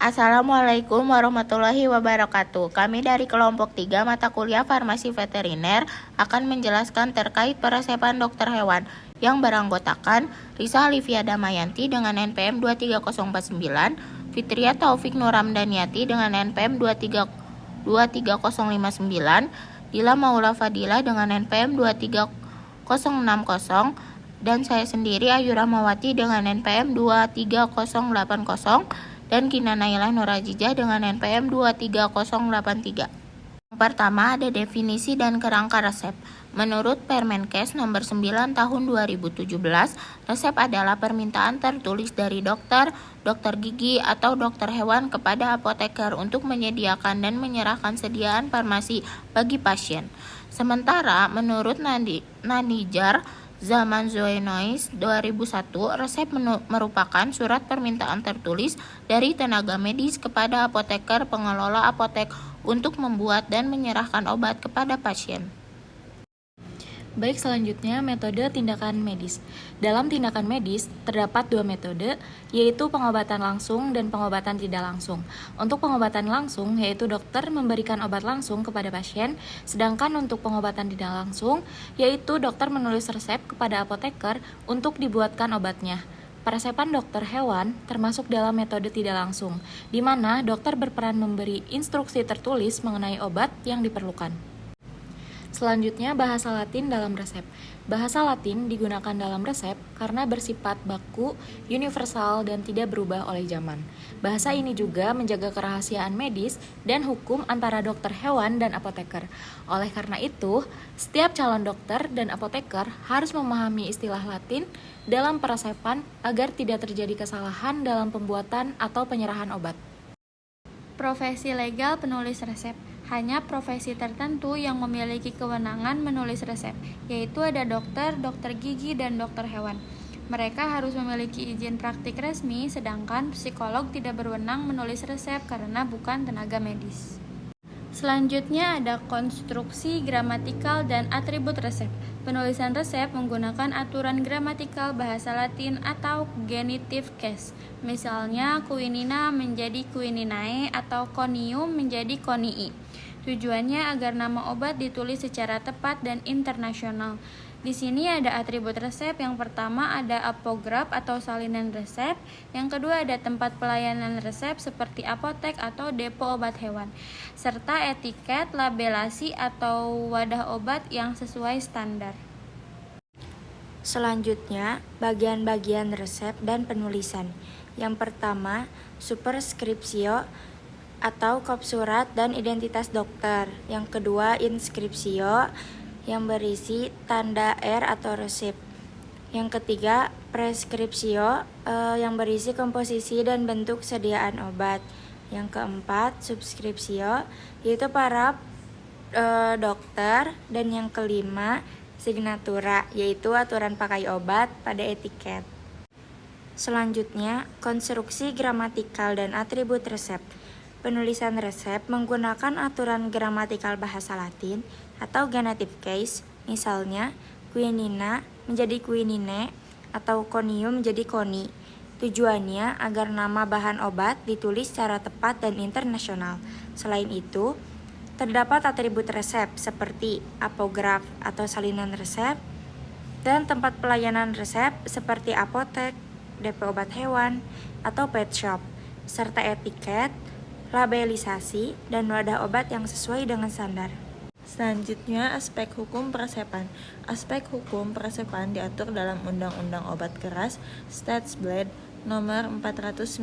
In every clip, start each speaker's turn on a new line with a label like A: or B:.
A: Assalamualaikum warahmatullahi wabarakatuh. Kami dari kelompok 3 mata kuliah Farmasi Veteriner akan menjelaskan terkait peresepan dokter hewan yang beranggotakan Risa Olivia Damayanti dengan NPM 23049, Fitria Taufik Nuramdaniati dengan NPM 23059, Dila Maula Fadila dengan NPM 23060, dan saya sendiri Ayu Rahmawati dengan NPM 23080, dan Kina Naila Nurajijah dengan NPM 23083. Yang pertama ada definisi dan kerangka resep. Menurut Permenkes nomor 9 tahun 2017, resep adalah permintaan tertulis dari dokter, dokter gigi, atau dokter hewan kepada apoteker untuk menyediakan dan menyerahkan sediaan farmasi bagi pasien. Sementara menurut Nanijar Zaman Zoenois 2001, resep merupakan surat permintaan tertulis dari tenaga medis kepada apoteker pengelola apotek untuk membuat dan menyerahkan obat kepada pasien.
B: Baik, selanjutnya metode tindakan medis. Dalam tindakan medis, terdapat dua metode, yaitu pengobatan langsung dan pengobatan tidak langsung. Untuk pengobatan langsung, yaitu dokter memberikan obat langsung kepada pasien, sedangkan untuk pengobatan tidak langsung, yaitu dokter menulis resep kepada apoteker untuk dibuatkan obatnya. Peresepan dokter hewan termasuk dalam metode tidak langsung, di mana dokter berperan memberi instruksi tertulis mengenai obat yang diperlukan. Selanjutnya, bahasa Latin dalam resep. Bahasa Latin digunakan dalam resep karena bersifat baku, universal, dan tidak berubah oleh zaman. Bahasa ini juga menjaga kerahasiaan medis dan hukum antara dokter hewan dan apoteker. Oleh karena itu, setiap calon dokter dan apoteker harus memahami istilah Latin dalam peresepan agar tidak terjadi kesalahan dalam pembuatan atau penyerahan obat.
C: Profesi legal penulis resep. Hanya profesi tertentu yang memiliki kewenangan menulis resep, yaitu ada dokter, dokter gigi, dan dokter hewan. Mereka harus memiliki izin praktik resmi, sedangkan psikolog tidak berwenang menulis resep karena bukan tenaga medis. Selanjutnya ada konstruksi gramatikal dan atribut resep. Penulisan resep menggunakan aturan gramatikal bahasa Latin atau genitive case. Misalnya quinina menjadi quininae atau conium menjadi conii. Tujuannya agar nama obat ditulis secara tepat dan internasional. Di sini ada atribut resep. Yang pertama ada apograf atau salinan resep. Yang kedua ada tempat pelayanan resep seperti apotek atau depo obat hewan, serta etiket, labelasi atau wadah obat yang sesuai standar.
D: Selanjutnya, bagian-bagian resep dan penulisan. Yang pertama, superskripsio atau kop surat dan identitas dokter. Yang kedua, inskripsio yang berisi tanda R atau resep. Yang ketiga, preskripsio yang berisi komposisi dan bentuk sediaan obat. Yang keempat, subskripsio yaitu para dokter. Dan yang kelima, signatura yaitu aturan pakai obat pada etiket. Selanjutnya, konstruksi gramatikal dan atribut resep. Penulisan resep menggunakan aturan gramatikal bahasa Latin atau genitive case, misalnya quinina menjadi quinine atau conium menjadi coni. Tujuannya agar nama bahan obat ditulis secara tepat dan internasional. Selain itu, terdapat atribut resep seperti apograf atau salinan resep dan tempat pelayanan resep seperti apotek, depo obat hewan, atau pet shop, serta etiket, labelisasi, dan wadah obat yang sesuai dengan standar.
A: Selanjutnya, aspek hukum peresepan. Aspek hukum peresepan diatur dalam Undang-Undang Obat Keras Staatsblad nomor 419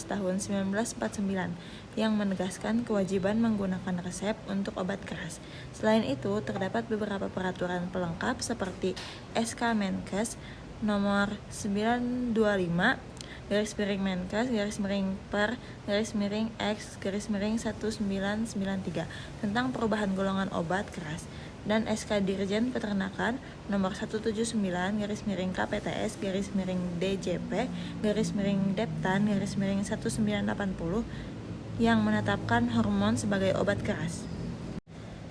A: tahun 1949 yang menegaskan kewajiban menggunakan resep untuk obat keras. Selain itu, terdapat beberapa peraturan pelengkap seperti SK Menkes nomor 925 /Menkes /Per/X/1993 tentang perubahan golongan obat keras dan SK Dirjen Peternakan nomor 179/DJP/Deptan/1980 yang menetapkan hormon sebagai obat keras.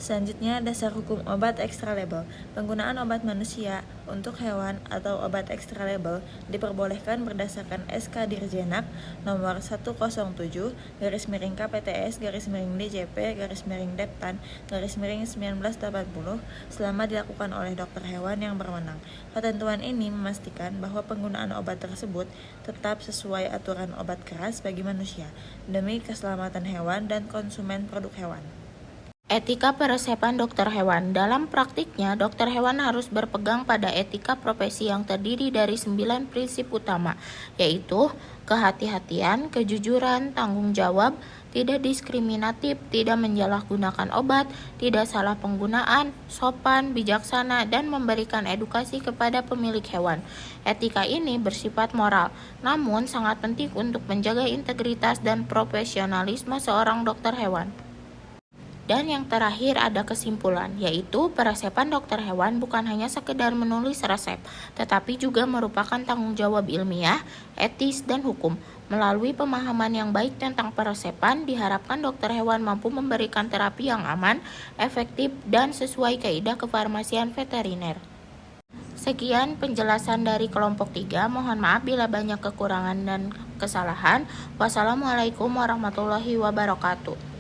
E: Selanjutnya, dasar hukum obat ekstra label. Penggunaan obat manusia untuk hewan atau obat ekstra label diperbolehkan berdasarkan SK Dirjenak nomor 107-DJP-DJP-Deptan-1980 selama dilakukan oleh dokter hewan yang berwenang. Ketentuan ini memastikan bahwa penggunaan obat tersebut tetap sesuai aturan obat keras bagi manusia demi keselamatan hewan dan konsumen produk hewan.
A: Etika peresepan dokter hewan. Dalam praktiknya, dokter hewan harus berpegang pada etika profesi yang terdiri dari 9 prinsip utama, yaitu kehati-hatian, kejujuran, tanggung jawab, tidak diskriminatif, tidak menyalahgunakan obat, tidak salah penggunaan, sopan, bijaksana, dan memberikan edukasi kepada pemilik hewan. Etika ini bersifat moral, namun sangat penting untuk menjaga integritas dan profesionalisme seorang dokter hewan. Dan yang terakhir ada kesimpulan, yaitu peresepan dokter hewan bukan hanya sekedar menulis resep, tetapi juga merupakan tanggung jawab ilmiah, etis, dan hukum. Melalui pemahaman yang baik tentang peresepan, diharapkan dokter hewan mampu memberikan terapi yang aman, efektif, dan sesuai kaidah kefarmasian veteriner. Sekian penjelasan dari kelompok 3. Mohon maaf bila banyak kekurangan dan kesalahan. Wassalamualaikum warahmatullahi wabarakatuh.